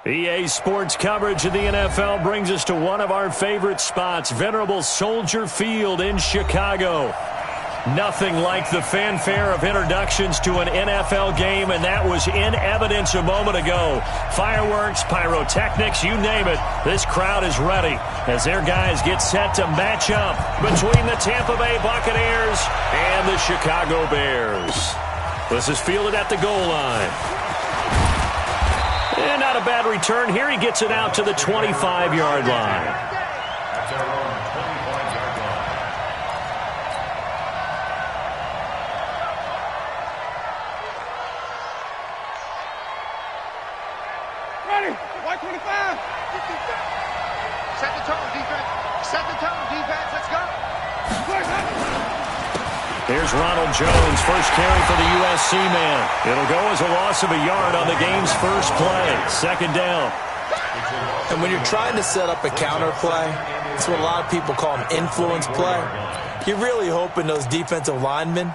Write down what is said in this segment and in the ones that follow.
EA Sports coverage of the NFL brings us to one of our favorite spots, venerable Soldier Field in Chicago. Nothing like the fanfare of introductions to an NFL game, and that was in evidence a moment ago. Fireworks, pyrotechnics, you name it. This crowd is ready as their guys get set to match up between the Tampa Bay Buccaneers and the Chicago Bears. This is fielded at the goal line. And not a bad return here. He gets it out to the 25-yard line. Ready, white 25. Set the tone, defense. Set the tone, defense. Let's go. Here's Ronald Jones, first carry for the USC man. It'll go as a loss of a yard on the game's first play. Second down. And when you're trying to set up a counter play, it's what a lot of people call an influence play. You're really hoping those defensive linemen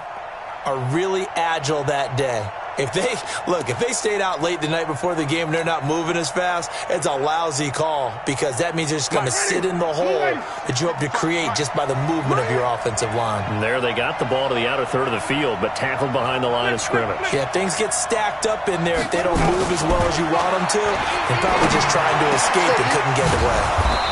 are really agile that day. If they stayed out late the night before the game and they're not moving as fast, it's a lousy call because that means they're just going to sit in the hole that you hope to create just by the movement of your offensive line. And there they got the ball to the outer third of the field, but tackled behind the line of scrimmage. Yeah, things get stacked up in there. If they don't move as well as you want them to, they're probably just trying to escape and couldn't get away.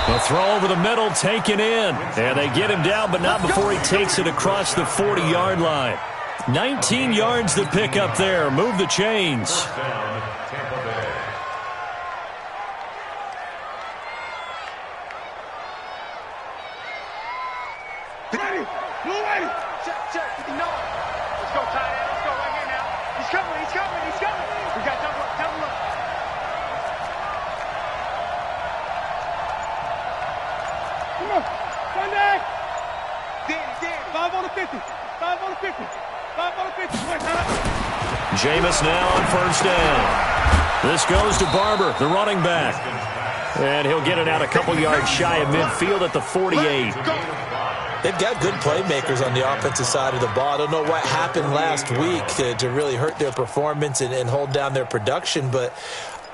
The throw over the middle taken in. And they get him down, but not before he takes it across the 40-yard line. 19 yards to pick up there. Move the chains. Ready, blue ready. Check, 59. Let's go, tight end. Let's go right here now. He's coming. We got double up. Come on, Sunday. Danny. 5 on the 50. 5 on the 50. 5 on the 50. Jameis now on first down. This goes to Barber, the running back. And he'll get it out a couple yards shy of midfield at the 48. They've got good playmakers on the offensive side of the ball. I don't know what happened last week to really hurt their performance and hold down their production, but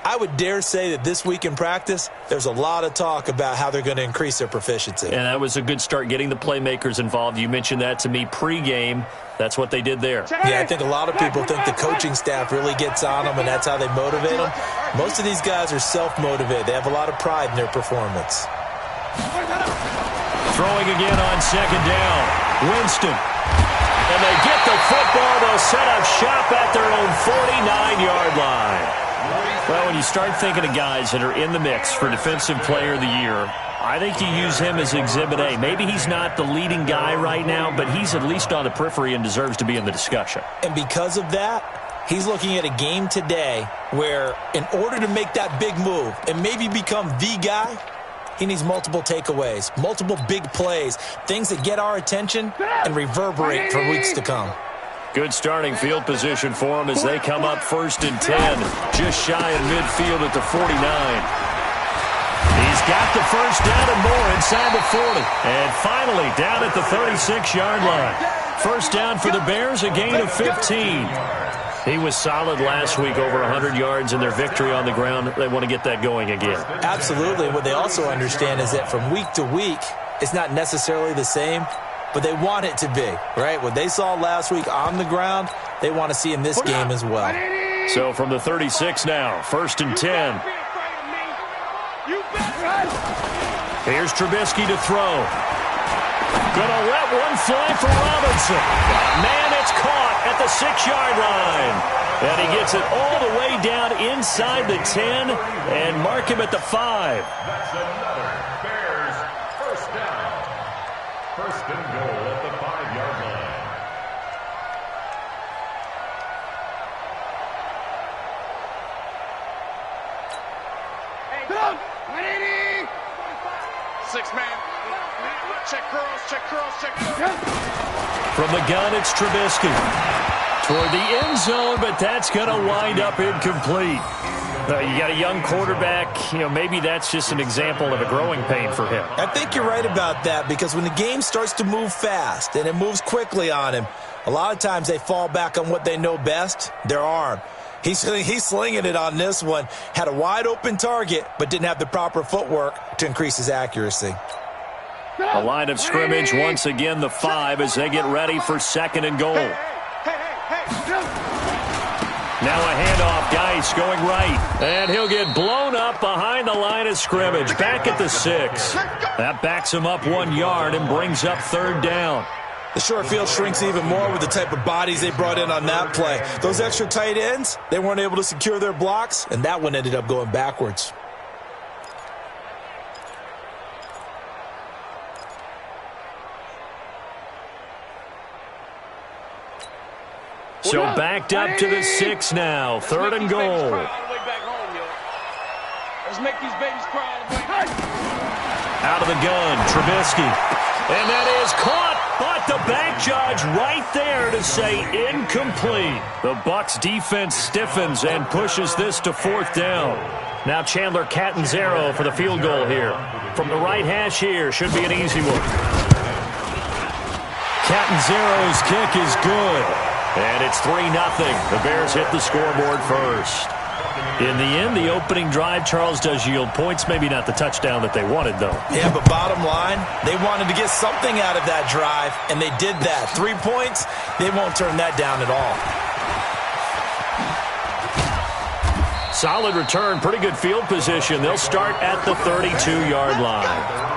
I would dare say that this week in practice, there's a lot of talk about how they're going to increase their proficiency. And that was a good start getting the playmakers involved. You mentioned that to me pregame. That's what they did there. Yeah, I think a lot of people think the coaching staff really gets on them, and that's how they motivate them. Most of these guys are self-motivated. They have a lot of pride in their performance. Throwing again on second down. Winston. And they get the football. They'll set up shop at their own 49-yard line. Well, when you start thinking of guys that are in the mix for Defensive Player of the Year, I think you use him as Exhibit A. Maybe he's not the leading guy right now, but he's at least on the periphery and deserves to be in the discussion. And because of that, he's looking at a game today where in order to make that big move and maybe become the guy, he needs multiple takeaways, multiple big plays, things that get our attention and reverberate for weeks to come. Good starting field position for them as they come up 1st and 10, just shy of midfield at the 49. He's got the first down and more inside the 40. And finally down at the 36-yard line. First down for the Bears, a gain of 15. He was solid last week, over 100 yards in their victory on the ground. They want to get that going again. Absolutely. What they also understand is that from week to week, it's not necessarily the same, but they want it to be, right? What they saw last week on the ground, they want to see in this game as well. So from the 36 now, 1st and 10. Here's Trubisky to throw. Gonna let one fly for Robinson. Man, it's caught at the 6-yard line. And he gets it all the way down inside the 10 and mark him at the 5. That's another Bears first down. First and goal at the 5-yard line. Come on, 180. 6-man. Check curls. From the gun, it's Trubisky. Toward the end zone, but that's going to wind up incomplete. You got a young quarterback. Maybe that's just an example of a growing pain for him. I think you're right about that because when the game starts to move fast and it moves quickly on him, a lot of times they fall back on what they know best, their arm. He's slinging it on this one. Had a wide open target, but didn't have the proper footwork to increase his accuracy. The line of scrimmage, once again, the 5 as they get ready for 2nd and goal. Now a handoff, Geis going right. And he'll get blown up behind the line of scrimmage, back at the 6. That backs him up 1 yard and brings up 3rd down. The short field shrinks even more with the type of bodies they brought in on that play. Those extra tight ends, they weren't able to secure their blocks, and that one ended up going backwards. So backed up to the 6 now. 3rd and goal. Let's make these babies cry all the way. Out of the gun, Trubisky. And that is caught, but the back judge right there to say incomplete. The Bucs defense stiffens and pushes this to 4th down. Now Chandler Catanzaro for the field goal here. From the right hash here, should be an easy one. Catanzaro's kick is good. And it's 3-0. The Bears hit the scoreboard first. In the end, the opening drive, Charles, does yield points. Maybe not the touchdown that they wanted, though. Yeah, but bottom line, they wanted to get something out of that drive, and they did that. 3 points, they won't turn that down at all. Solid return, pretty good field position. They'll start at the 32-yard line.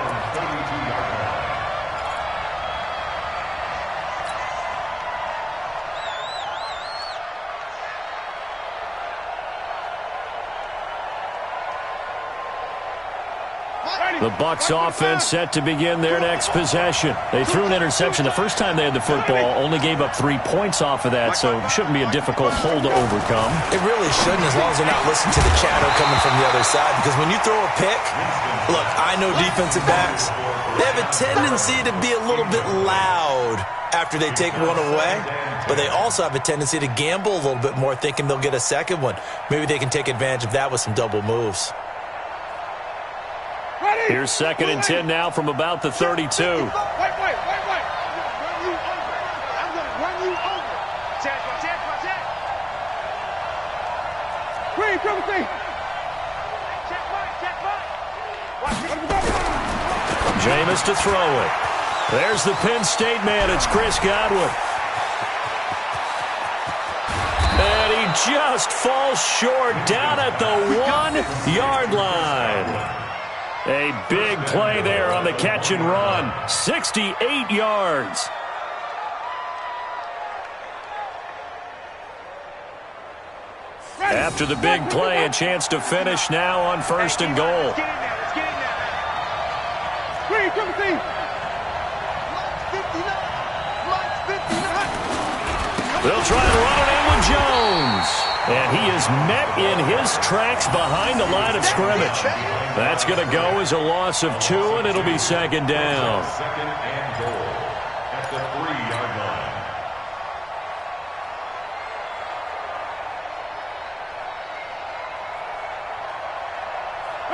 The Bucs offense set to begin their next possession. They threw an interception the first time they had the football, only gave up 3 points off of that, so it shouldn't be a difficult hole to overcome. It really shouldn't, as long as they're not listening to the chatter coming from the other side, because when you throw a pick, look, I know defensive backs, they have a tendency to be a little bit loud after they take one away, but they also have a tendency to gamble a little bit more, thinking they'll get a second one. Maybe they can take advantage of that with some double moves. Here's 2nd and 10 now from about the 32. Wait. Run you over. I'm going to run you over. Check. Green, come with me. Check right. Jameis to throw it. There's the Penn State man. It's Chris Godwin. And he just falls short down at the 1-yard line. A big play there on the catch and run. 68 yards. After the big play, a chance to finish now on 1st and goal. Let's get in there. Green, come with me. They'll try to run it in with Jones. And he is met in his tracks behind the line of scrimmage. That's going to go as a loss of 2, and it'll be 2nd down. 2nd and goal at the 3-yard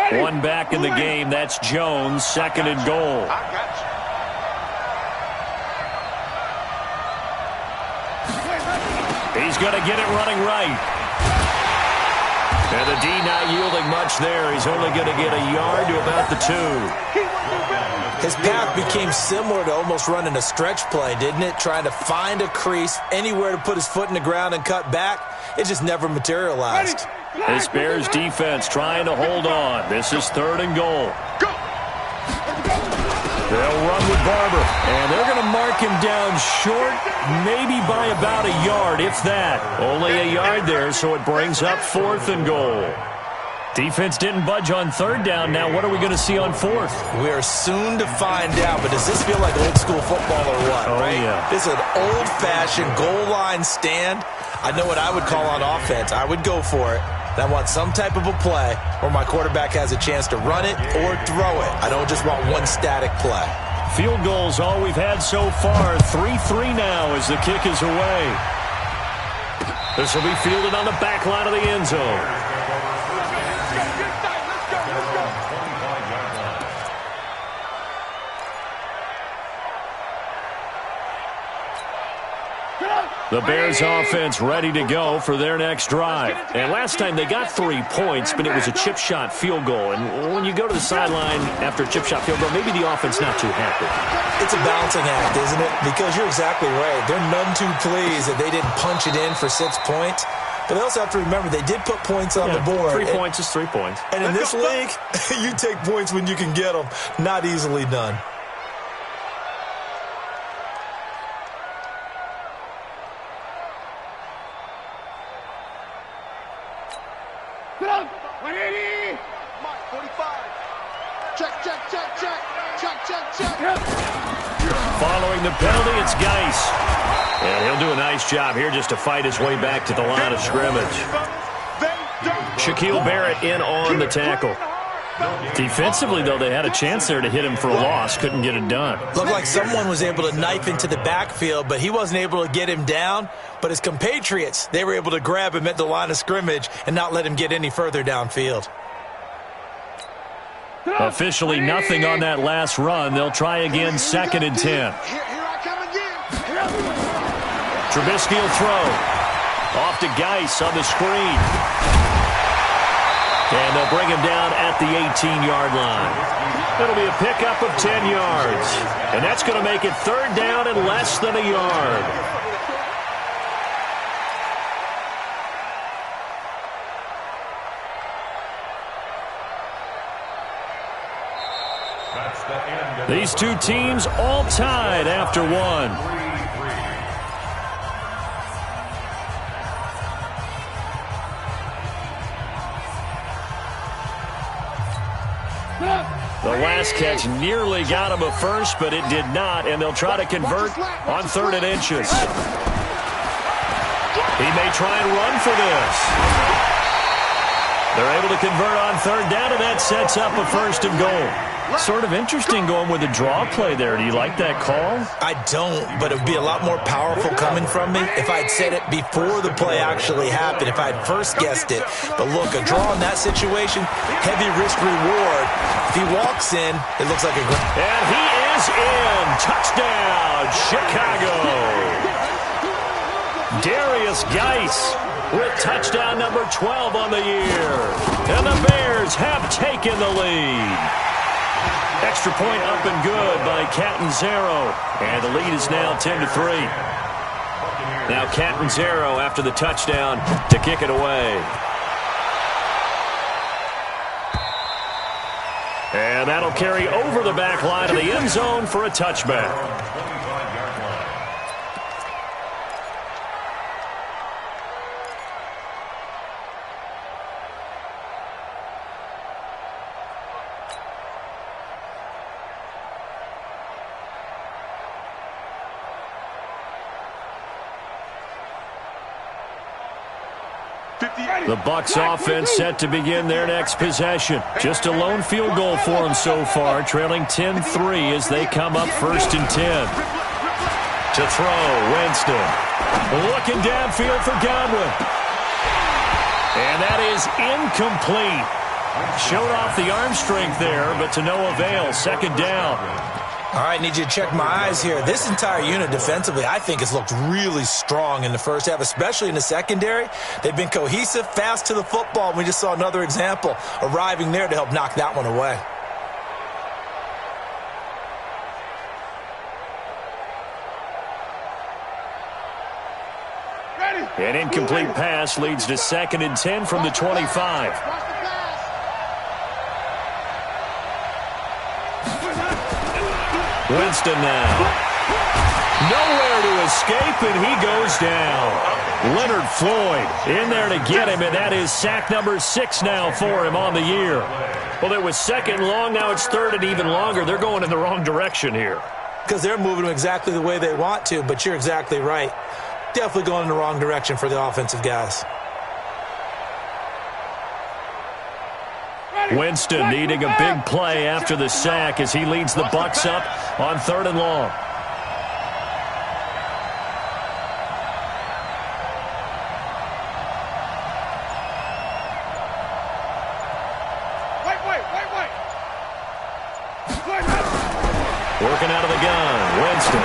line. One back in the game. That's Jones, 2nd and goal. I got you. He's going to get it running right. And the D not yielding much there. He's only going to get a yard to about the 2. His path became similar to almost running a stretch play, didn't it? Trying to find a crease, anywhere to put his foot in the ground and cut back. It just never materialized. This Bears defense trying to hold on. This is 3rd and goal. They'll run with Barber, and they're going to mark him down short, maybe by about a yard, if that. Only a yard there, so it brings up 4th and goal. Defense didn't budge on 3rd down. Now what are we going to see on 4th? We are soon to find out, but does this feel like old school football or what? Oh, right? Yeah. This is an old-fashioned goal line stand. I know what I would call on offense. I would go for it. And I want some type of a play where my quarterback has a chance to run it or throw it. I don't just want one static play. Field goals all we've had so far. 3-3 now as the kick is away. This will be fielded on the back line of the end zone. Get up! The Bears offense ready to go for their next drive. And last time they got 3 points, but it was a chip shot field goal. And when you go to the sideline after a chip shot field goal, maybe the offense not too happy. It's a balancing act, isn't it? Because you're exactly right. They're none too pleased that they didn't punch it in for 6 points. But they also have to remember they did put points on the board. 3 points is 3 points. And in this league, you take points when you can get them. Not easily done. Following the penalty, it's Geis. And he'll do a nice job here just to fight his way back to the line of scrimmage. Shaquille Barrett in on the tackle. Defensively, though, they had a chance there to hit him for a loss. Couldn't get it done. Looked like someone was able to knife into the backfield, but he wasn't able to get him down. But his compatriots, they were able to grab him at the line of scrimmage and not let him get any further downfield. Officially nothing on that last run. They'll try again, 2nd and 10. Here I come again. Trubisky will throw. Off to Geis on the screen. And they'll bring him down at the 18-yard line. It'll be a pickup of 10 yards. And that's going to make it 3rd down and less than a yard. These two teams all tied after one. The last catch nearly got him a first, but it did not, and they'll try to convert on 3rd and inches. He may try and run for this. They're able to convert on 3rd down, and that sets up a 1st and goal. Sort of interesting going with a draw play there. Do you like that call? I don't, but it would be a lot more powerful coming from me if I'd said it before the play actually happened, if I'd first guessed it. But look, a draw in that situation, heavy risk reward. If he walks in, it looks like a great... And he is in. Touchdown, Chicago. Darius Geis with touchdown number 12 on the year. And the Bears have taken the lead. Extra point up and good by Catanzaro. And the lead is now 10-3. Now Catanzaro after the touchdown to kick it away. And that'll carry over the back line of the end zone for a touchback. The Bucs offense set to begin their next possession. Just a lone field goal for them so far, trailing 10-3 as they come up 1st and 10. To throw, Winston. Looking downfield for Godwin. And that is incomplete. Showed off the arm strength there, but to no avail. 2nd down. All right, need you to check my eyes here. This entire unit defensively, I think, has looked really strong in the first half, especially in the secondary. They've been cohesive, fast to the football. We just saw another example arriving there to help knock that one away. An incomplete pass leads to 2nd and 10 from the 25. Winston now. Nowhere to escape, and he goes down. Leonard Floyd in there to get him, and that is sack number 6 now for him on the year. Well, it was 2nd long, now it's 3rd and even longer. They're going in the wrong direction here. Because they're moving exactly the way they want to, but you're exactly right. Definitely going in the wrong direction for the offensive guys. Winston needing a big play after the sack as he leads the Bucs up on 3rd and long. Working out of the gun, Winston.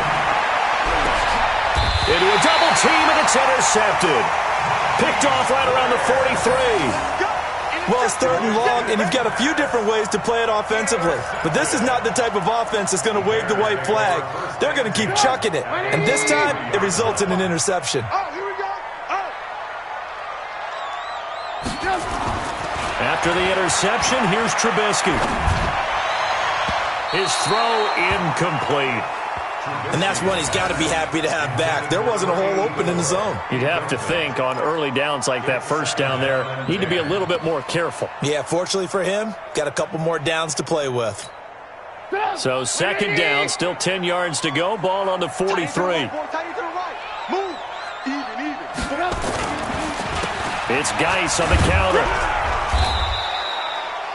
Into a double team, and it's intercepted. Picked off right around the 43. Well, it's 3rd and long, and you've got a few different ways to play it offensively. But this is not the type of offense that's going to wave the white flag. They're going to keep chucking it. And this time, it results in an interception. After the interception, here's Trubisky. His throw incomplete. And that's one he's got to be happy to have back. There wasn't a hole open in the zone. You'd have to think on early downs like that first down there, need to be a little bit more careful. Yeah, fortunately for him, got a couple more downs to play with. So 2nd down, still 10 yards to go. Ball on the 43. It's Geis on the counter.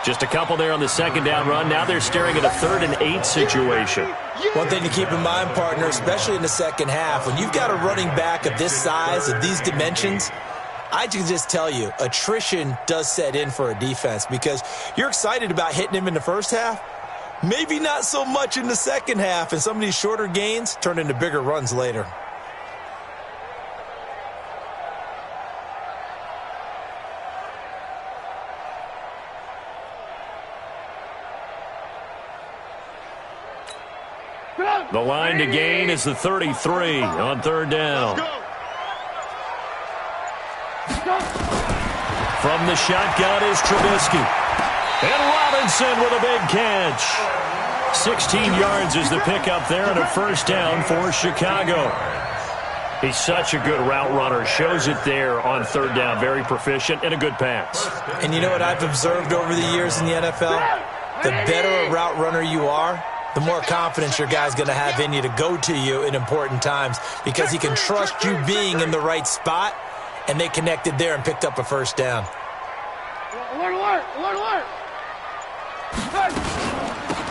Just a couple there on the 2nd down run. Now they're staring at a 3rd and 8 situation. One thing to keep in mind, partner, especially in the second half, when you've got a running back of this size, of these dimensions, I can just tell you, attrition does set in for a defense because you're excited about hitting him in the first half. Maybe not so much in the second half, and some of these shorter gains turn into bigger runs later. The line to gain is the 33 on 3rd down. From the shotgun is Trubisky. And Robinson with a big catch. 16 yards is the pickup there and a 1st down for Chicago. He's such a good route runner. Shows it there on 3rd down. Very proficient and a good pass. And you know what I've observed over the years in the NFL? The better a route runner you are, the more confidence your guy's going to have in you to go to you in important times because he can trust you being in the right spot, and they connected there and picked up a 1st down. Alert!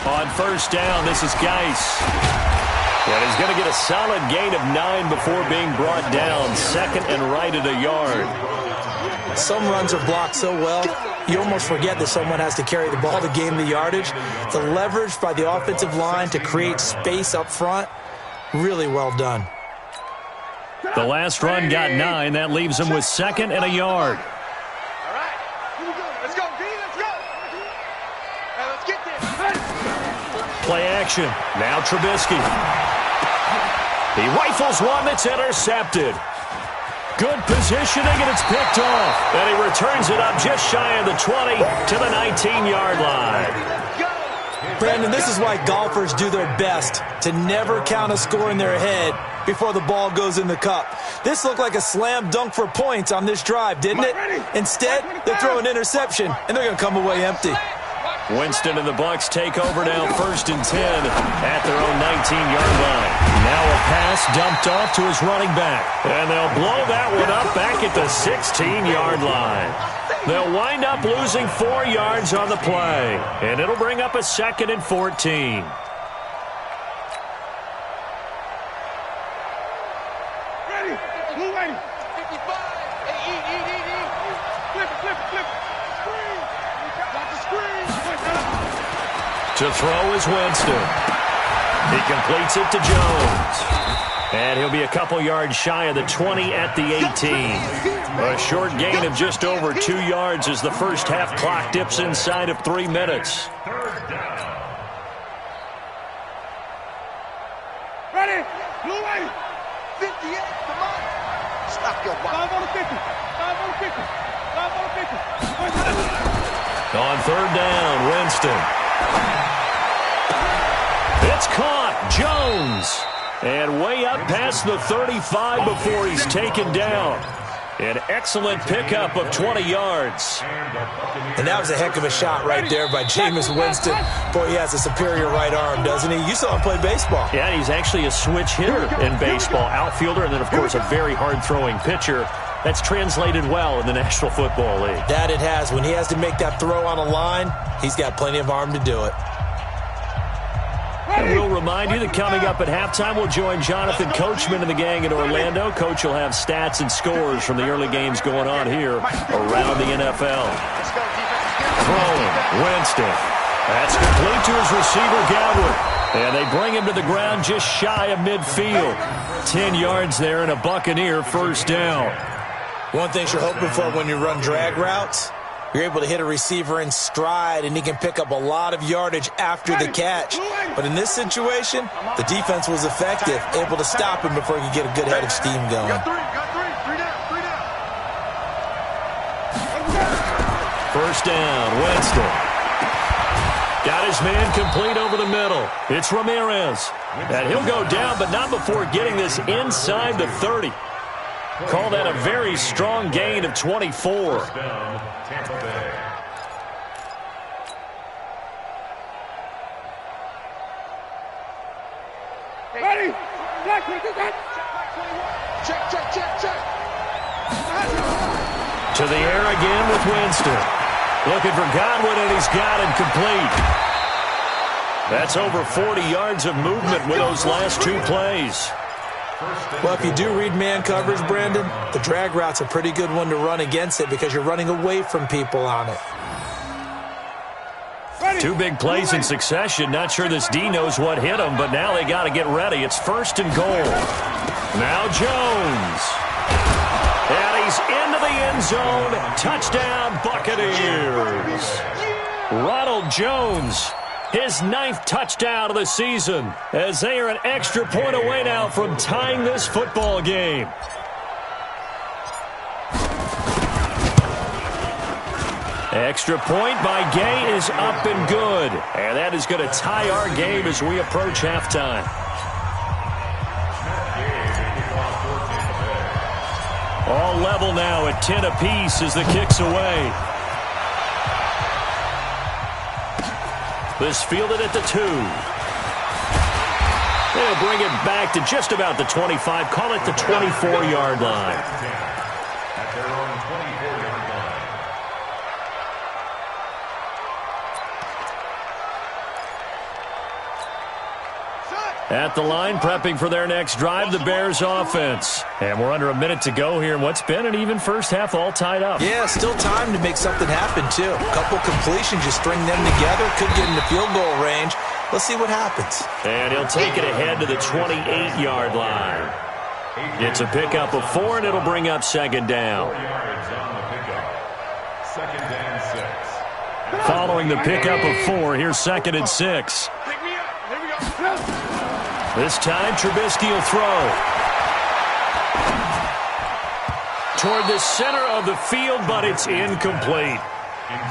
On 1st down, this is Geis. And he's going to get a solid gain of 9 before being brought down. 2nd and right at a yard. Some runs are blocked so well, you almost forget that someone has to carry the ball to gain the yardage. The leverage by the offensive line to create space up front, really well done. The last run got 9. That leaves him with 2nd and a yard. All right. Let's go, D. Let's go. Let's get this. Play action. Now Trubisky. He rifles one that's intercepted. Good positioning, and it's picked off. And he returns it up just shy of the 20 to the 19-yard line. Brandon, this is why golfers do their best to never count a score in their head before the ball goes in the cup. This looked like a slam dunk for points on this drive, didn't it? Instead, they throw an interception, and they're going to come away empty. Winston and the Bucs take over now 1st and 10 at their own 19-yard line. Now a pass dumped off to his running back. And they'll blow that one up back at the 16-yard line. They'll wind up losing 4 yards on the play. And it'll bring up a 2nd and 14. Ready. Move ready. 55. Flip it. Screen. Got the screen. To throw is Winston. He completes it to Jones. And he'll be a couple yards shy of the 20 at the 18. A short gain of just over 2 yards as the first half clock dips inside of 3 minutes. Ready. Blue ready. 58. Come on. Stop your watch. 5 on the 50. 5 on the 50. 5 on the 50. On 3rd down, Winston. It's caught. Jones. And way up past the 35 before he's taken down. An excellent pickup of 20 yards. And that was a heck of a shot right there by Jameis Winston. Boy, he has a superior right arm, doesn't he? You saw him play baseball. Yeah, he's actually a switch hitter in baseball. Outfielder, and then, of course, a very hard-throwing pitcher. That's translated well in the National Football League. That it has. When he has to make that throw on a line, he's got plenty of arm to do it. And we'll remind you that coming up at halftime, we'll join Jonathan Coachman and the gang in Orlando. Coach will have stats and scores from the early games going on here around the NFL. Throwing, Winston. That's complete to his receiver, Godwin. And they bring him to the ground just shy of midfield. 10 yards there and a Buccaneer first down. One thing you're hoping for when you run drag routes, you're able to hit a receiver in stride, and he can pick up a lot of yardage after the catch. But in this situation, the defense was effective, able to stop him before he could get a good head of steam going. Got three down. First down, Winston. Got his man complete over the middle. It's Ramirez. And he'll go down, but not before getting this inside the 30. Call that a very strong gain of 24. First down, Tampa Bay. Ready? Check. To the air again with Winston. Looking for Godwin, and he's got it complete. That's over 40 yards of movement with those last two plays. Well, if you do read man coverage, Brandon, the drag route's a pretty good one to run against it because you're running away from people on it. Two big plays in succession. Not sure this D knows what hit him, but now they got to get ready. It's first and goal. Now Jones. And he's into the end zone. Touchdown, Buccaneers. Ronald Jones, his 9th touchdown of the season, as they are an extra point away now from tying this football game. Extra point by Gay is up and good. And that is going to tie our game as we approach halftime. All level now at 10 apiece as the kick's away. This fielded at the 2. They'll bring it back to just about the 25. Call it the 24-yard line. At their own 24-yard line. At the line, prepping for their next drive, the Bears offense. And we're under a minute to go here in what's been an even first half, all tied up. Yeah, still time to make something happen, too. A couple completions, you string them together, could get into field goal range. Let's see what happens. And he'll take it ahead to the 28-yard line. It's a pickup of 4, and it'll bring up second down. 4 yards on the pickup. Second and 6. Following the pickup of 4, here's second and 6. Pick me up. Here we go. This time, Trubisky will throw. Toward the center of the field, but it's incomplete.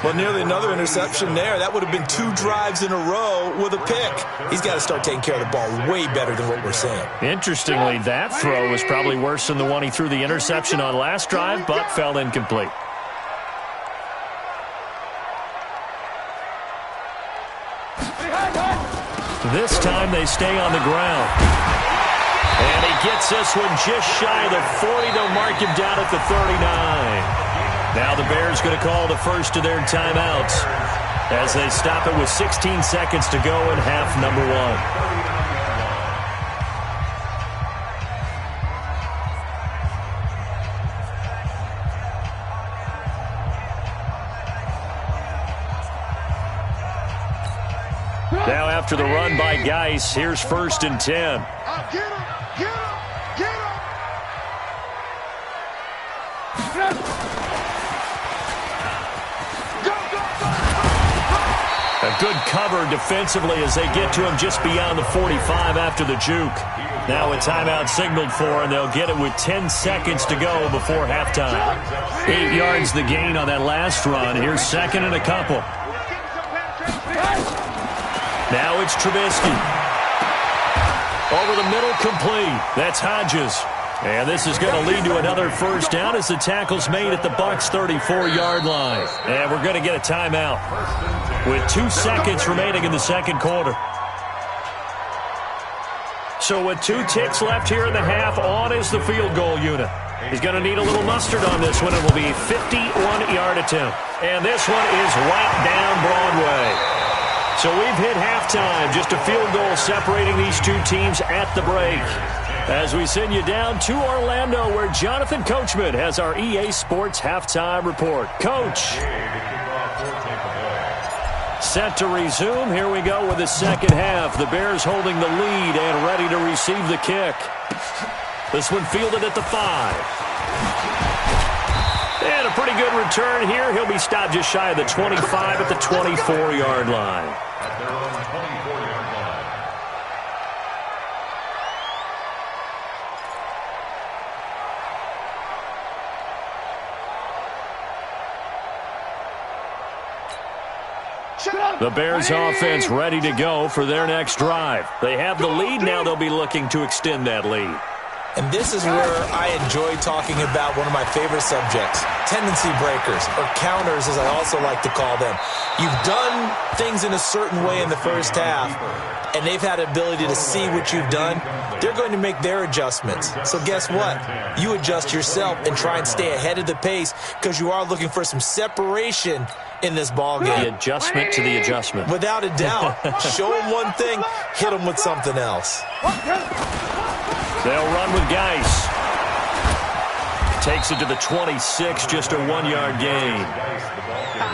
Well, nearly another interception there. That would have been 2 drives in a row with a pick. He's got to start taking care of the ball way better than what we're seeing. Interestingly, that throw was probably worse than the one he threw the interception on last drive, but fell incomplete. This time they stay on the ground. And he gets this one just shy of the 40. They'll mark him down at the 39. Now the Bears going to call the first of their timeouts as they stop it with 16 seconds to go in half number 1. Now after the run by Geis, here's first and 10. Get him. A good cover defensively as they get to him just beyond the 45 after the juke. Now a timeout signaled for, and they'll get it with 10 seconds to go before halftime. 8 yards the gain on that last run. Here's second and a couple. Now it's Trubisky. Over the middle, complete. That's Hodges. And this is going to lead to another first down as the tackle's made at the Bucs' 34-yard line. And we're going to get a timeout with 2 seconds remaining in the second quarter. So with 2 ticks left here in the half, on is the field goal unit. He's going to need a little mustard on this one. It will be a 51-yard attempt. And this one is right down Broadway. So we've hit halftime. Just a field goal separating these two teams at the break. As we send you down to Orlando, where Jonathan Coachman has our EA Sports halftime report. Coach. set to resume. Here we go with the second half. The Bears holding the lead and ready to receive the kick. This one fielded at the 5. And a pretty good return here. He'll be stopped just shy of the 25 at the 24-yard line. At their own 24-yard line. The Bears offense ready to go for their next drive. They have the lead. Now they'll be looking to extend that lead. And this is where I enjoy talking about one of my favorite subjects, tendency breakers, or counters as I also like to call them. You've done things in a certain way in the first half, and they've had the ability to see what you've done. They're going to make their adjustments. So guess what? You adjust yourself and try and stay ahead of the pace because you are looking for some separation in this ball game. The adjustment to the adjustment. Without a doubt. Show them one thing, hit them with something else. They'll run with Geis. Takes it to the 26, just a 1-yard gain.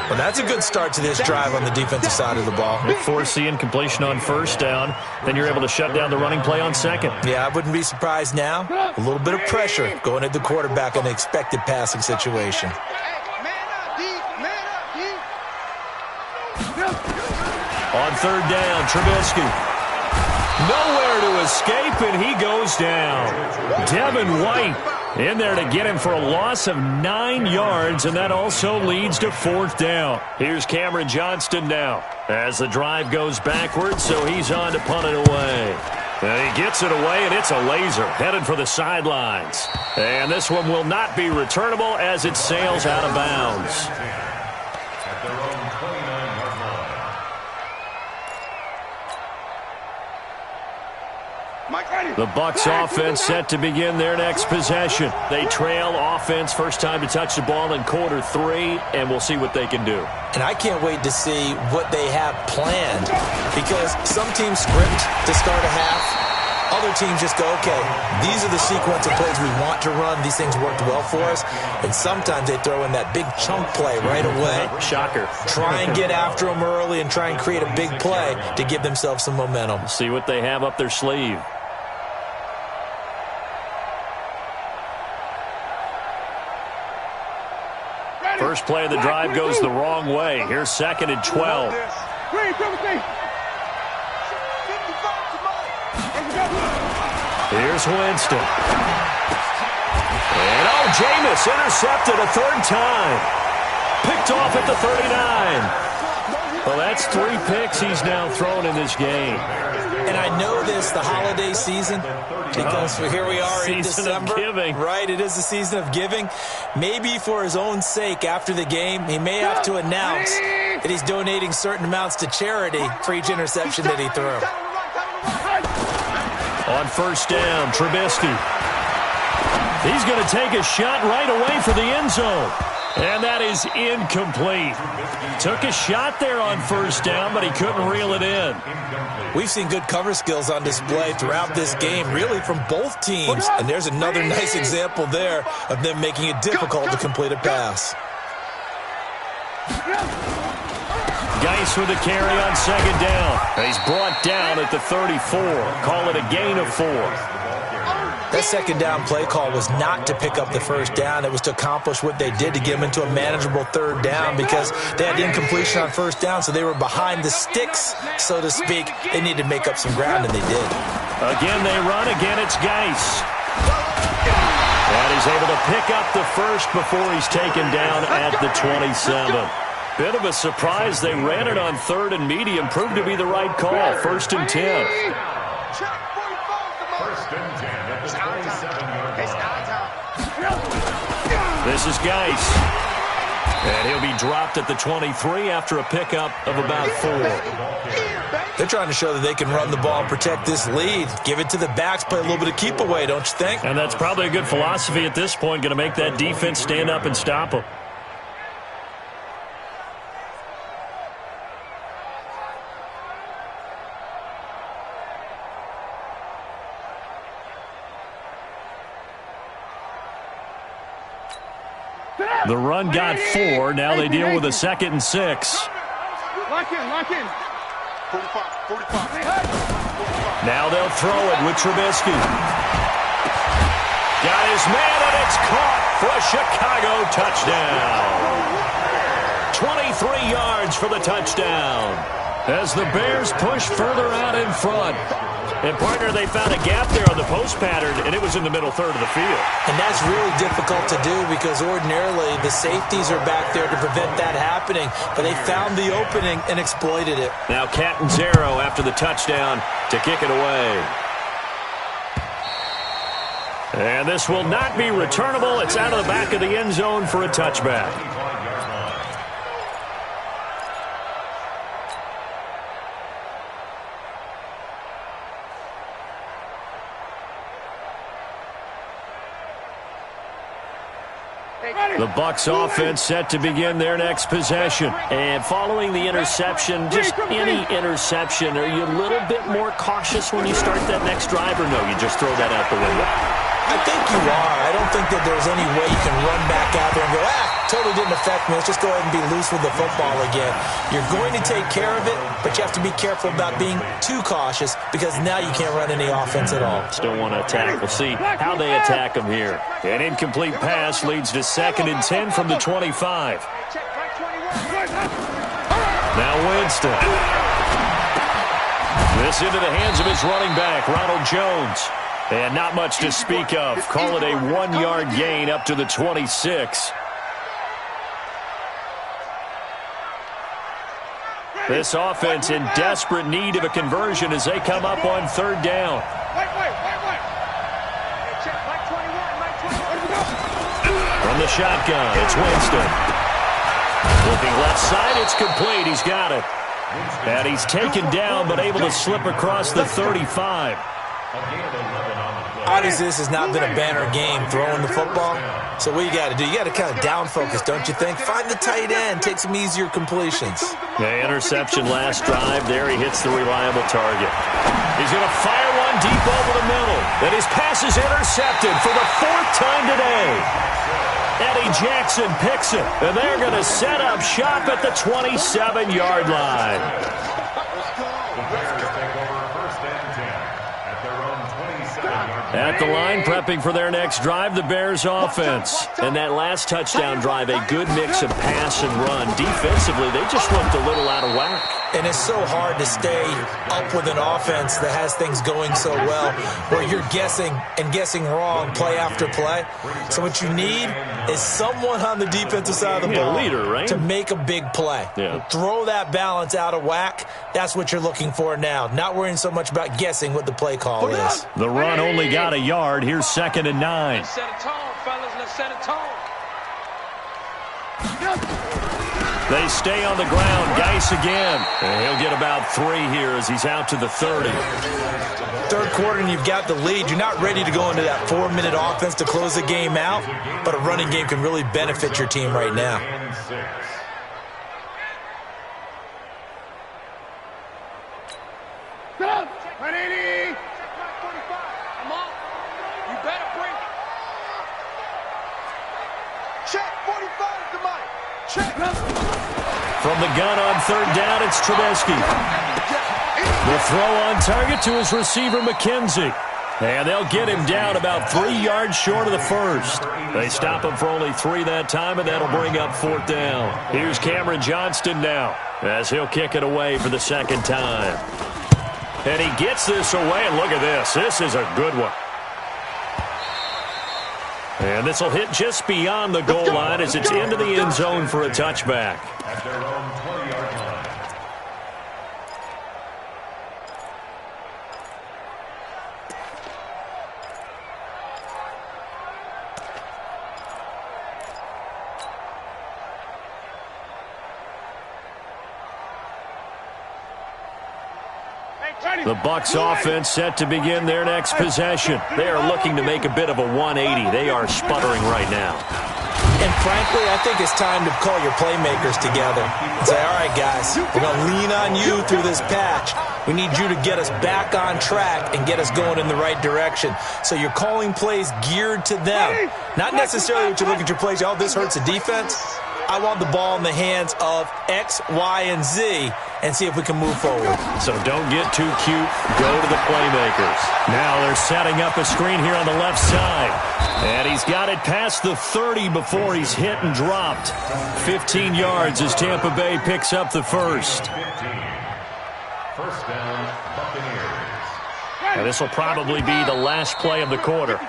Well, that's a good start to this drive on the defensive side of the ball. Force the incompletion on first down. Then you're able to shut down the running play on second. Yeah, I wouldn't be surprised now. A little bit of pressure going at the quarterback in an expected passing situation. On third down, Trubisky. Nowhere to escape, and he goes down. Devin White in there to get him for a loss of 9 yards, and that also leads to fourth down. Here's Cameron Johnston now as the drive goes backwards, so he's on to punt it away. And he gets it away, and it's a laser headed for the sidelines. And this one will not be returnable as it sails out of bounds. At their own 29-yard line. The Bucs offense set to begin their next possession. They trail offense, first time to touch the ball in quarter 3, and we'll see what they can do. And I can't wait to see what they have planned because some teams script to start a half. Other teams just go, okay, these are the sequence of plays we want to run. These things worked well for us. And sometimes they throw in that big chunk play right away. Shocker. Try and get after them early and try and create a big play to give themselves some momentum. See what they have up their sleeve. First play of the drive goes the wrong way. Here's second and 12. Here's Winston. And Jameis intercepted a third time. Picked off at the 39. Well, that's 3 picks he's now thrown in this game. And I know this, the holiday season, because here we are in December. Of giving. Right, it is the season of giving. Maybe for his own sake after the game, he may have to announce that he's donating certain amounts to charity for each interception that he threw. On first down, Trubisky. He's going to take a shot right away for the end zone. And that is incomplete. Took a shot there on first down, but he couldn't reel it in. We've seen good cover skills on display throughout this game, really from both teams. And there's another nice example there of them making it difficult to complete a pass. Geis with a carry on second down. He's brought down at the 34. Call it a gain of 4. That second down play call was not to pick up the first down. It was to accomplish what they did to get them into a manageable third down because they had incompletion on first down, so they were behind the sticks, so to speak. They needed to make up some ground, and they did. Again, they run. Again, it's Geis. And he's able to pick up the first before he's taken down at the 27. Bit of a surprise. They ran it on third and medium. Proved to be the right call. First and 10. First and 10 at the 27-yard line. This is Geis. And he'll be dropped at the 23 after a pickup of about 4. They're trying to show that they can run the ball and protect this lead. Give it to the backs, play a little bit of keep away, don't you think? And that's probably a good philosophy at this point. Going to make that defense stand up and stop them. The run got 4. Now they deal with a 2nd and 6. Lock in, lock in. 45. Now they'll throw it with Trubisky. Got his man, and it's caught for a Chicago touchdown. 23 yards for the touchdown as the Bears push further out in front. And, partner, they found a gap there on the post pattern, and it was in the middle third of the field. And that's really difficult to do because ordinarily the safeties are back there to prevent that happening. But they found the opening and exploited it. Now Catanzaro after the touchdown to kick it away. And this will not be returnable. It's out of the back of the end zone for a touchback. The Bucs offense set to begin their next possession. And following the interception, just any interception, are you a little bit more cautious when you start that next drive, or no, you just throw that out the window? I think you are. I don't think that there's any way you can run back out there and go, totally didn't affect me. Let's just go ahead and be loose with the football again. You're going to take care of it, but you have to be careful about being too cautious because now you can't run any offense at all. Still want to attack. We'll see how they attack them here. An incomplete pass leads to 2nd and 10 from the 25. Now Winston. This into the hands of his running back, Ronald Jones. And not much to speak of. Call it a 1-yard gain up to the 26. This offense in desperate need of a conversion as they come up on 3rd down. From the shotgun, it's Winston. Looking left side, it's complete. He's got it. And he's taken down but able to slip across the 35. Obviously, this has not been a banner game throwing the football. So what you got to do, you got to kind of down focus, don't you think? Find the tight end, take some easier completions. The interception last drive. There he hits the reliable target. He's going to fire one deep over the middle. And his pass is intercepted for the 4th time today. Eddie Jackson picks it. And they're going to set up shop at the 27-yard line. At the line, prepping for their next drive, the Bears offense. And that last touchdown drive, a good mix of pass and run. Defensively, they just looked a little out of whack. And it's so hard to stay up with an offense that has things going so well, where you're guessing and guessing wrong play after play. So what you need is someone on the defensive side of the ball leader, right? to make a big play. Yeah. Throw that balance out of whack. That's what you're looking for now. Not worrying so much about guessing what the play call is. The run only got a yard. Here's 2nd and 9. Let's set a tone, fellas. Let's set a tone. They stay on the ground. Geis again. And he'll get about 3 here as he's out to the 30. 3rd quarter and you've got the lead. You're not ready to go into that 4-minute offense to close the game out, but a running game can really benefit your team right now. From the gun on 3rd down, it's Trubisky. The throw on target to his receiver, McKenzie. And they'll get him down about 3 yards short of the 1st. They stop him for only 3 that time, and that'll bring up 4th down. Here's Cameron Johnston now as he'll kick it away for the 2nd time. And he gets this away, and look at this. This is a good one. And this will hit just beyond the goal line as it's into the end zone for a touchback. At their own 20-yard line. The Bucs offense set to begin their next possession. They are looking to make a bit of a 180. They are sputtering right now. And frankly, I think it's time to call your playmakers together and say, all right, guys, we're going to lean on you through this patch. We need you to get us back on track and get us going in the right direction. So you're calling plays geared to them. Not necessarily what you look at your plays, oh, this hurts the defense. I want the ball in the hands of X, Y, and Z and see if we can move forward. So don't get too cute. Go to the playmakers. Now they're setting up a screen here on the left side. And he's got it past the 30 before he's hit and dropped. 15 yards as Tampa Bay picks up the first. 15. First down, Buccaneers. And this will probably be the last play of the quarter.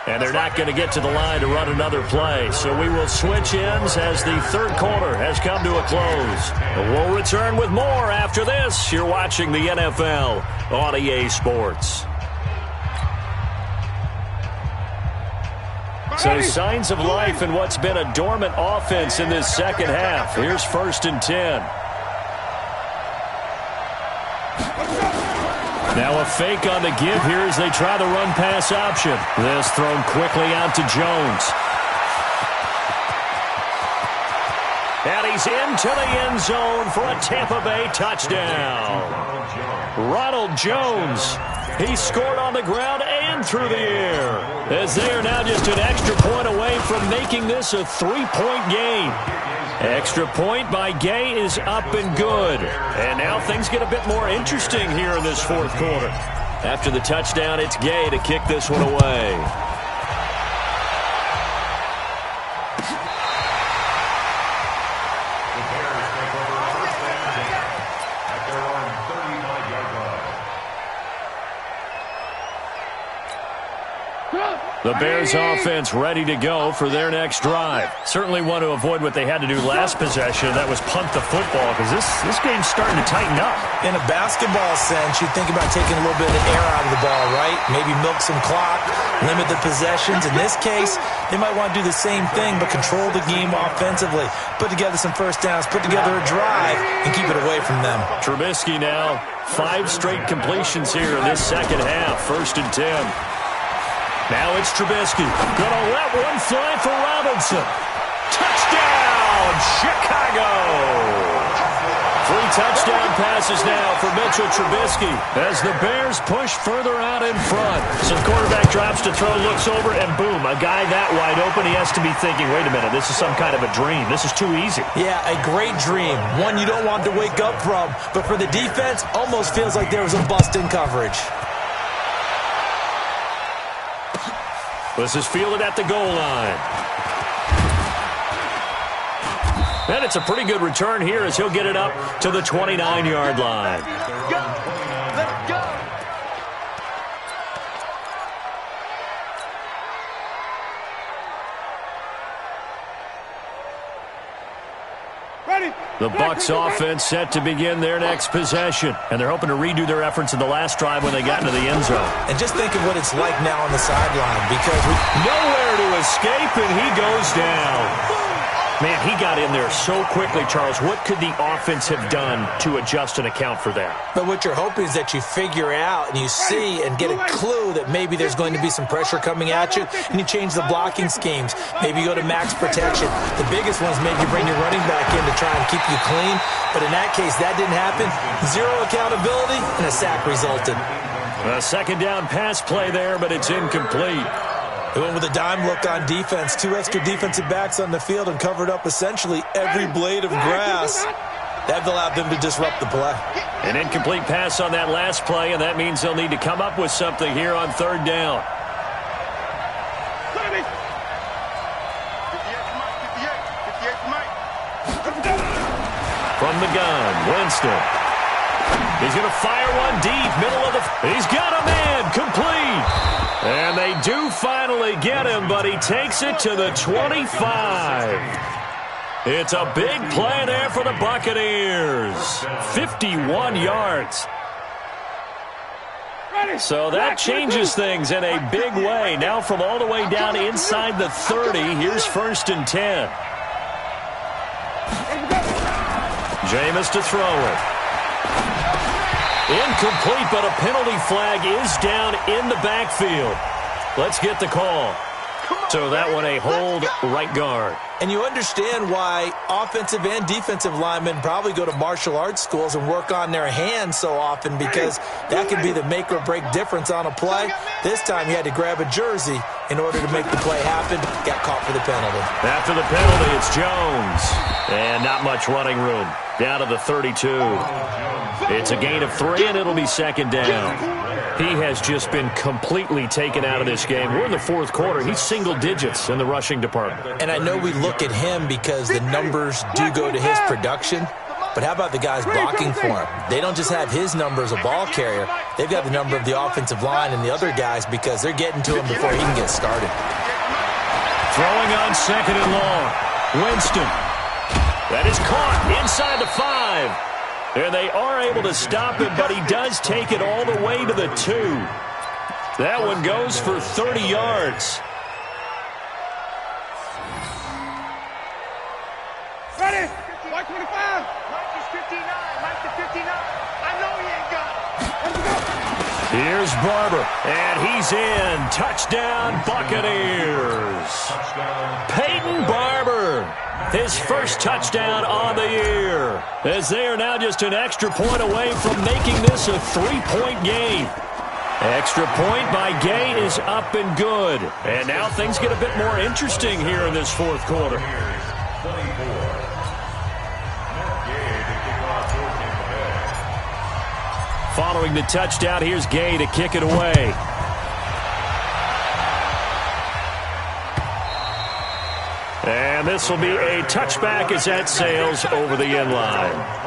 And they're not going to get to the line to run another play. So we will switch ends as the third quarter has come to a close. But we'll return with more after this. You're watching the NFL on EA Sports. So signs of life in what's been a dormant offense in this second half. Here's 1st and 10. Now a fake on the give here as they try the run-pass option. This thrown quickly out to Jones. And he's into the end zone for a Tampa Bay touchdown. Ronald Jones. He scored on the ground and through the air, as they are now just an extra point away from making this a 3-point game. Extra point by Gay is up and good. And now things get a bit more interesting here in this fourth quarter. After the touchdown, it's Gay to kick this one away. The Bears take over first and 10 at their own 35-yard line. The Bears offense ready to go for their next drive. Certainly want to avoid what they had to do last possession. That was punt the football, because this game's starting to tighten up. In a basketball sense, you think about taking a little bit of air out of the ball, right? Maybe milk some clock, limit the possessions. In this case, they might want to do the same thing, but control the game offensively. Put together some first downs, put together a drive, and keep it away from them. Trubisky now, 5 straight completions here in this second half. 1st and 10. Now it's Trubisky. Gonna let one fly for Robinson. Touchdown, Chicago! 3 touchdown passes now for Mitchell Trubisky as the Bears push further out in front. Some quarterback drops to throw, looks over, and boom, a guy that wide open, he has to be thinking, wait a minute, this is some kind of a dream. This is too easy. Yeah, a great dream. One you don't want to wake up from, but for the defense, almost feels like there was a bust in coverage. This is fielded at the goal line. And it's a pretty good return here as he'll get it up to the 29-yard line. Go! Let's go! Ready? The Bucs offense set to begin their next possession. And they're hoping to redo their efforts in the last drive when they got into the end zone. And just think of what it's like now on the sideline, because nowhere to escape, and he goes down. Man, he got in there so quickly, Charles. What could the offense have done to adjust and account for that? But what you're hoping is that you figure out and you see and get a clue that maybe there's going to be some pressure coming at you, and you change the blocking schemes. Maybe you go to max protection. The biggest one is maybe you bring your running back in to try and keep you clean. But in that case, that didn't happen. 0 accountability, and a sack resulted. A second down pass play there, but it's incomplete. They went with a dime look on defense. 2 extra defensive backs on the field and covered up essentially every blade of grass. That allowed them to disrupt the play. An incomplete pass on that last play, and that means they'll need to come up with something here on 3rd down. From the gun, Winston. He's going to fire one deep, middle of the... He's got a man, complete. And they do finally get him, but he takes it to the 25. It's a big play there for the Buccaneers. 51 yards. So that changes things in a big way. Now from all the way down inside the 30, here's 1st and 10. Jameis to throw it. Incomplete, but a penalty flag is down in the backfield. Let's get the call. So that one a hold right guard. And you understand why offensive and defensive linemen probably go to martial arts schools and work on their hands so often, because that can be the make or break difference on a play. This time he had to grab a jersey in order to make the play happen. Got caught for the penalty. After the penalty, it's Jones. And not much running room. Down to the 32. It's a gain of 3, and it'll be second down. He has just been completely taken out of this game. We're in the fourth quarter. He's single digits in the rushing department. And I know we look at him because the numbers do go to his production, but how about the guys blocking for him? They don't just have his number as a ball carrier. They've got the number of the offensive line and the other guys because they're getting to him before he can get started. Throwing on second and long. Winston. That is caught inside the 5. And they are able to stop him, but he does take it all the way to the 2. That one goes for 30 yards. Ready? White 25. Mike is 59. Mike to 59. I know he ain't got it. Here's Barber, and he's in. Touchdown, Buccaneers. Peyton Barber, his first touchdown on the year, as they are now just an extra point away from making this a 3-point game. Extra point by Gay is up and good. And now things get a bit more interesting here in this fourth quarter. Following the touchdown, here's Gay to kick it away. And this will be a touchback as that sails over the end line.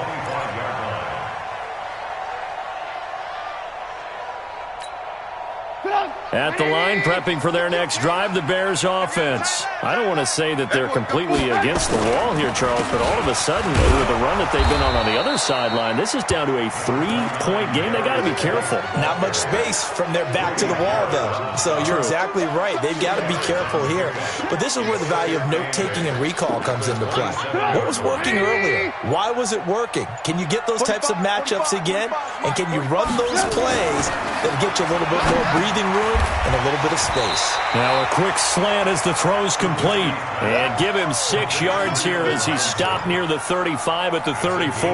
At the line, prepping for their next drive, the Bears offense. I don't want to say that they're completely against the wall here, Charles, but all of a sudden, with the run that they've been on the other sideline, this is down to a 3-point game. They got to be careful. Not much space from their back to the wall, though. So you're exactly right. They've got to be careful here. But this is where the value of note-taking and recall comes into play. What was working earlier? Why was it working? Can you get those types of matchups again? And can you run those plays that get you a little bit more breathing room and a little bit of space? Now a quick slant as the throw's complete. And give him 6 yards here as he's stopped near the 35 at the 34.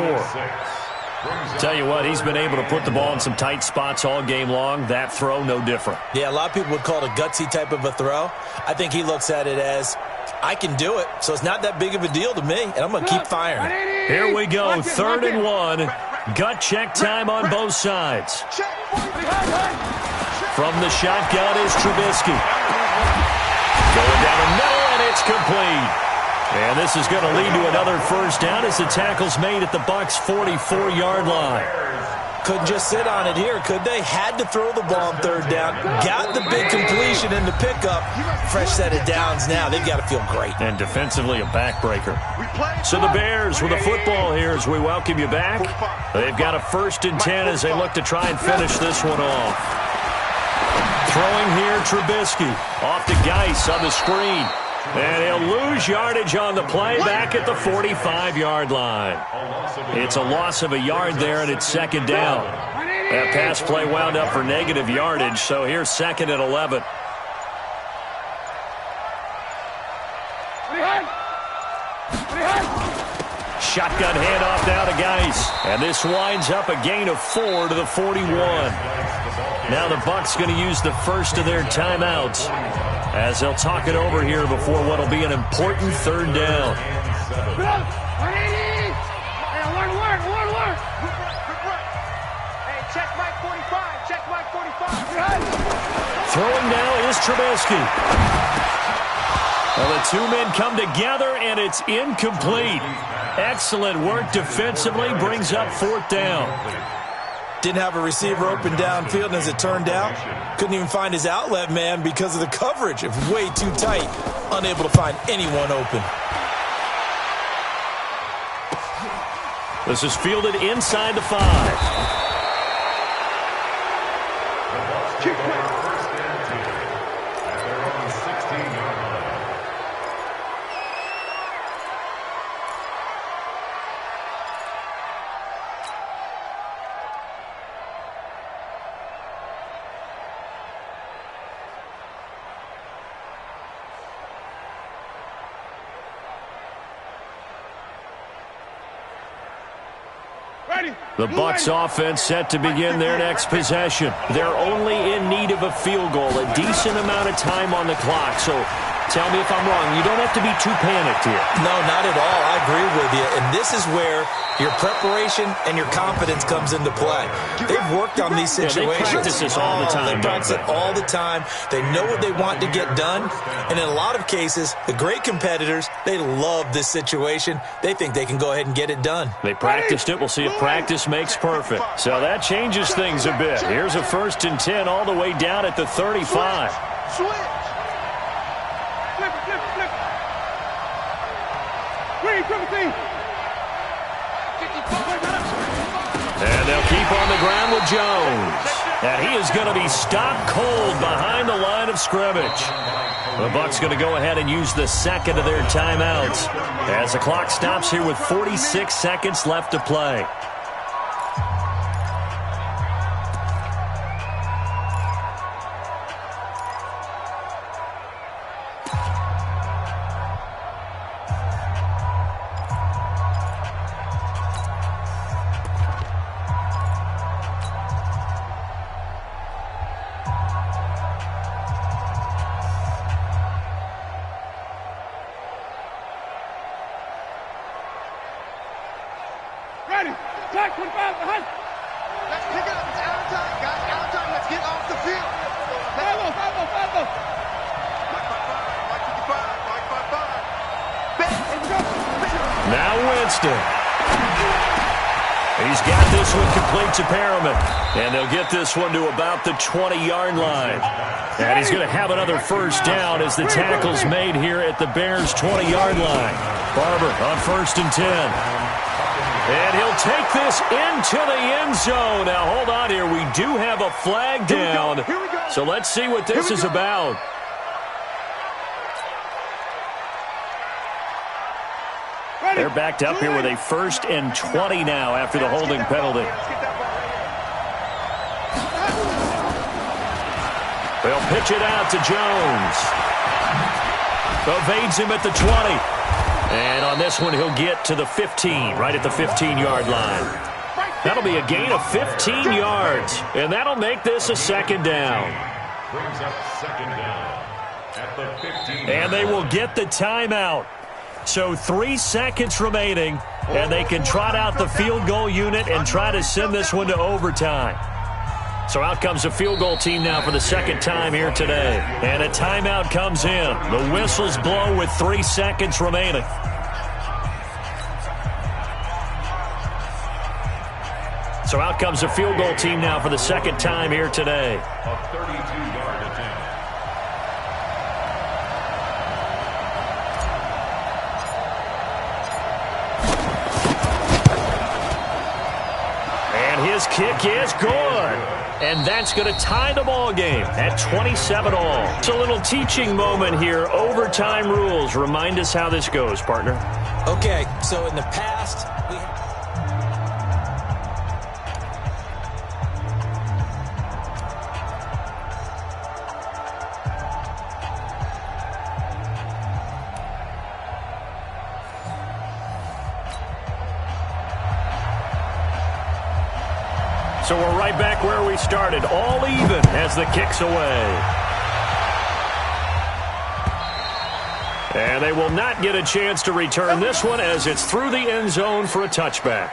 Tell you what, he's been able to put the ball in some tight spots all game long. That throw, no different. Yeah, a lot of people would call it a gutsy type of a throw. I think he looks at it as, I can do it, so it's not that big of a deal to me, and I'm going to keep firing. Here we go, 3rd and 1. Gut check time on both sides. From the shotgun is Trubisky. Going down the middle, and it's complete. And this is going to lead to another first down as the tackle's made at the Bucs' 44-yard line. Couldn't just sit on it here, could they? Had to throw the ball on 3rd down. Got the big completion in the pickup. Fresh set of downs now. They've got to feel great. And defensively, a backbreaker. So the Bears with the football here as we welcome you back. They've got a 1st and 10 as they look to try and finish this one off. Throwing here, Trubisky. Off to Geis on the screen. And he'll lose yardage on the play back at the 45-yard line. It's a loss of a yard there, and it's 2nd down. That pass play wound up for negative yardage, so here's 2nd and 11. Shotgun handoff now to Geis. And this winds up a gain of 4 to the 41. Now the Bucs going to use the first of their timeouts as they'll talk it over here before what will be an important 3rd down. Check Mike 45. Check Mike 45. Throwing now is Trubisky. Well, the 2 men come together, and it's incomplete. Excellent work defensively, brings up 4th down. Didn't have a receiver open downfield, and as it turned out, couldn't even find his outlet man because of the coverage. It was way too tight, unable to find anyone open. This is fielded inside the 5. The Bucs offense set to begin their next possession. They're only in need of a field goal, a decent amount of time on the clock. So tell me if I'm wrong. You don't have to be too panicked here. No, not at all. I agree with you. And this is where your preparation and your confidence comes into play. They've worked on these situations. They practice this all the time. They practice it all the time. They know what they want to get done. And in a lot of cases, the great competitors, they love this situation. They think they can go ahead and get it done. They practiced it. We'll see if practice makes perfect. So that changes things a bit. Here's a 1st and 10 all the way down at the 35. Switch. Flip it. Green, triple team. And they'll keep on the ground with Jones. And he is going to be stopped cold behind the line of scrimmage. The Bucs going to go ahead and use the second of their timeouts as the clock stops here with 46 seconds left to play. Ready. Attack 25 behind. Let's pick it up. It's out of time, guys. Out of time. Let's get off the field. 5-0. Now Winston. He's got this one complete to Perriman. And they'll get this one to about the 20-yard line. And he's going to have another first down as the tackle's made here at the Bears' 20-yard line. Barber on 1st and 10. And he'll take this into the end zone. Now, hold on here. We do have a flag down. Here we go. So let's see what this is about. They're backed up here with a 1st and 20 now after the holding penalty. They'll pitch it out to Jones. Evades him at the 20. And on this one, he'll get to the 15, right at the 15-yard line. That'll be a gain of 15 yards, and that'll make this a 2nd down. Brings up 2nd down at the 15. And they will get the timeout. So 3 seconds remaining, and they can trot out the field goal unit and try to send this one to overtime. So out comes the field goal team now for the 2nd time here today. And a timeout comes in. The whistles blow with 3 seconds remaining. So out comes the field goal team now for the 2nd time here today. A 32-yard attempt. And his kick is good. And that's going to tie the ball game at 27-all. It's a little teaching moment here. Overtime rules. Remind us how this goes, partner. Okay, so in the past, So we're right back where we started, all even as the kick's away. And they will not get a chance to return this one as it's through the end zone for a touchback.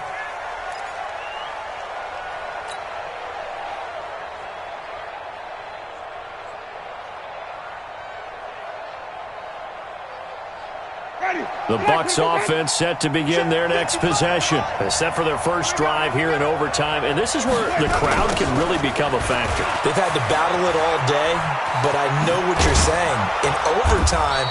The Bucs offense set to begin their next possession. They're set for their first drive here in overtime, and this is where the crowd can really become a factor. they've had to battle it all day, but I know what you're saying. In overtime,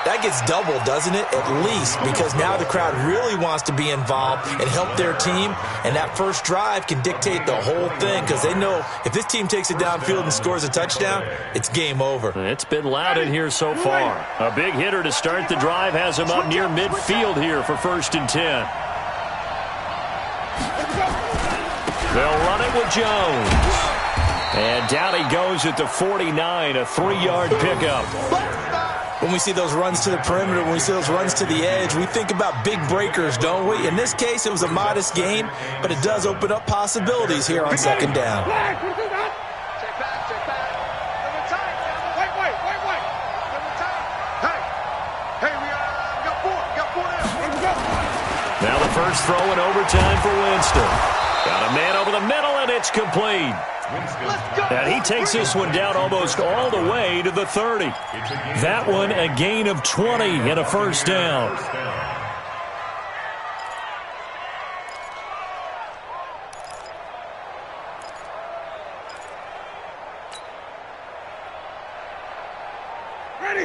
that gets doubled, doesn't it? At least, because now the crowd really wants to be involved and help their team, and that first drive can dictate the whole thing because they know if this team takes it downfield and scores a touchdown, it's game over. It's been loud in here so far. A big hitter to start the drive has him up near midfield here for 1st and 10. They'll run it with Jones. And down he goes at the 49, a 3-yard pickup. When we see those runs to the perimeter, when we see those runs to the edge, we think about big breakers, don't we? In this case, it was a modest gain, but it does open up possibilities here on second down. Now the first throw in overtime for Winston. Got a man over the middle, and it's complete. And he takes this one down almost all the way to the 30. That one a gain of 20 and a first down.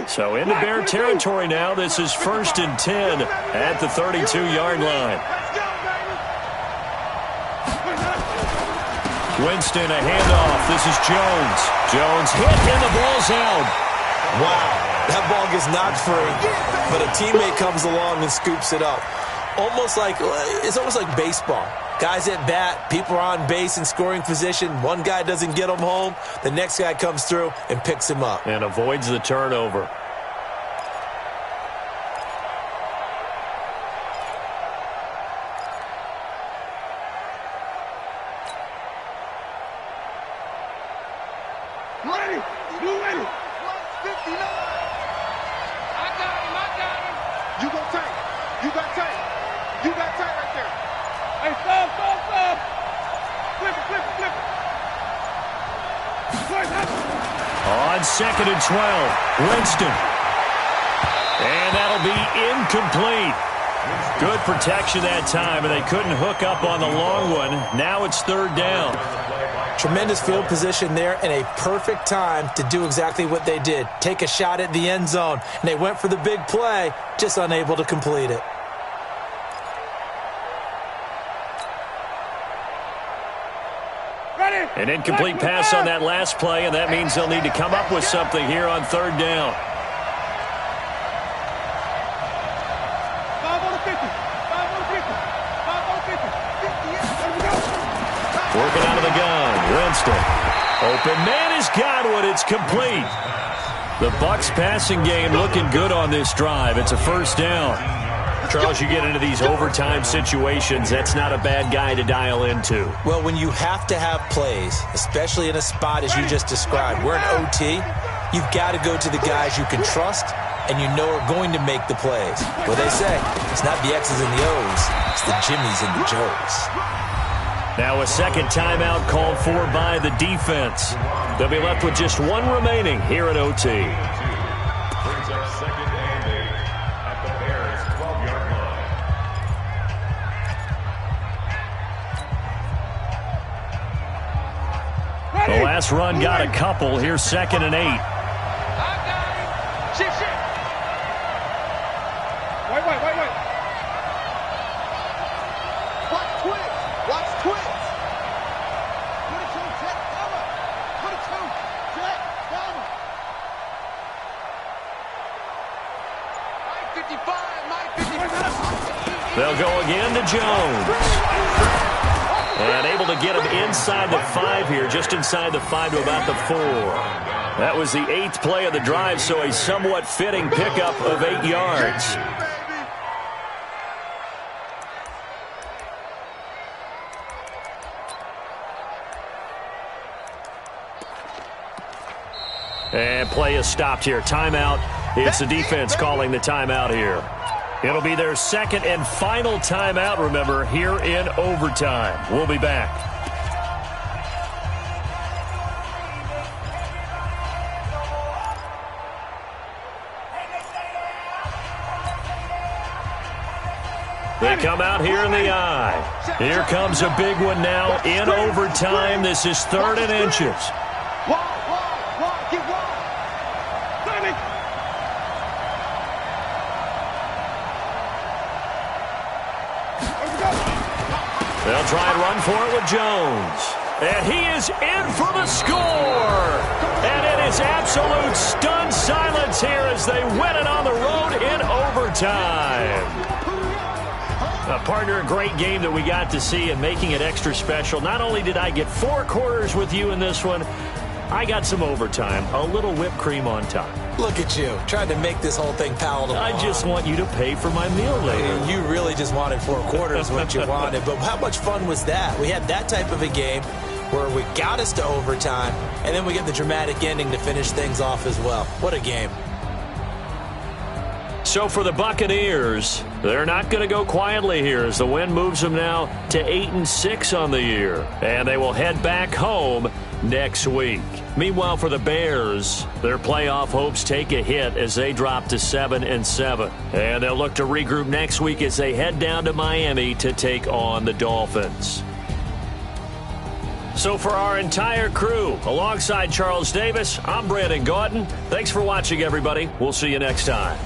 So into Bear territory now. This is 1st and 10 at the 32-yard line. Winston, a handoff. This is Jones. Jones hit, and the ball's out. Wow, that ball gets knocked free, but a teammate comes along and scoops it up. It's almost like baseball. Guys at bat, people are on base in scoring position. One guy doesn't get him home. The next guy comes through and picks him up. And avoids the turnover. On 2nd and 12, Winston. And that'll be incomplete. Good protection that time, and they couldn't hook up on the long one. Now it's 3rd down. Tremendous field position there and a perfect time to do exactly what they did. Take a shot at the end zone. And they went for the big play, just unable to complete it. An incomplete pass on that last play, and that means they'll need to come up with something here on 3rd down. Working out of the gun, Winston. Open man has got one. It's complete. The Bucs passing game looking good on this drive. It's a first down. Charles, you get into these overtime situations, that's not a bad guy to dial into. Well, when you have to have plays, especially in a spot as you just described, we're in OT, you've got to go to the guys you can trust and you know are going to make the plays. What they say, it's not the X's and the O's, it's the Jimmies and the Joes. Now a second timeout called for by the defense. They'll be left with just one remaining here at OT. Brings up 2nd and 8 at the Bears' 12-yard line. The last run got a couple. Here's 2nd and 8. Wait. Watch twitch. Put it to him, check, cover. Put it to him, check, cover. 55. They'll go again to Jones. And able to get him inside the 5 here, just inside the 5 to about the 4. That was the 8th play of the drive, so a somewhat fitting pickup of 8 yards. And play is stopped here. Timeout. It's the defense calling the timeout here. It'll be their 2nd and final timeout, remember, here in overtime. We'll be back. They come out here in the eye. Here comes a big one now in overtime. This is 3rd and inches. They'll try and run for it with Jones. And he is in for the score. And it is absolute stunned silence here as they win it on the road in overtime. Partner, a great game that we got to see, and making it extra special. Not only did I get 4 quarters with you in this one, I got some overtime, a little whipped cream on top. Look at you, trying to make this whole thing palatable. I just want you to pay for my meal later. You really just wanted 4 quarters, what you wanted. But how much fun was that? We had that type of a game where we got us to overtime, and then we get the dramatic ending to finish things off as well. What a game. So for the Buccaneers, they're not going to go quietly here as the win moves them now to 8-6 on the year. And they will head back home next week. Meanwhile, for the Bears, their playoff hopes take a hit as they drop to 7-7. And they'll look to regroup next week as they head down to Miami to take on the Dolphins. So for our entire crew, alongside Charles Davis, I'm Brandon Gaudin. Thanks for watching, everybody. We'll see you next time.